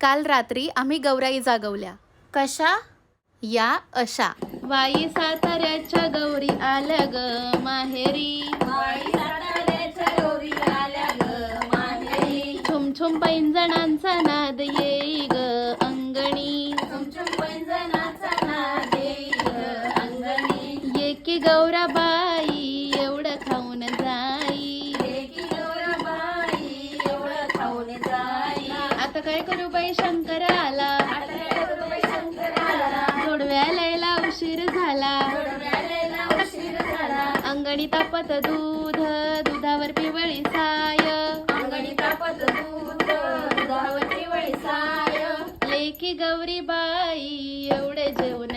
काल रात्री आम्ही गौराई जागवल्या. कशा? या अशा. वाई साताऱ्याच्या गौरी आल्या ग माहेरी. वाई साताऱ्याच्या गौरी आल्या ग माहेरी. छुमछुम पैंजणांचा नाद येई ग अंगणी. छुमछुम पैंजणाचा नाद येई ग अंगणी. ये की गौराबाई एवढं खाऊन जाई. लेकी गौराबाई एवढं खाऊन जाई. आता काय करू बाई शंकर आला. आता काय करू बाई शंकराला. जोडव्या लयला उशीर झाला. जोडव्याला उशीर झाला. अंगणी तापत दूध दुधावर पिवळी साय. अंगणी तापत दूध दुधावर पिवळी साय. लेकी गौरीबाई एवढे जेवण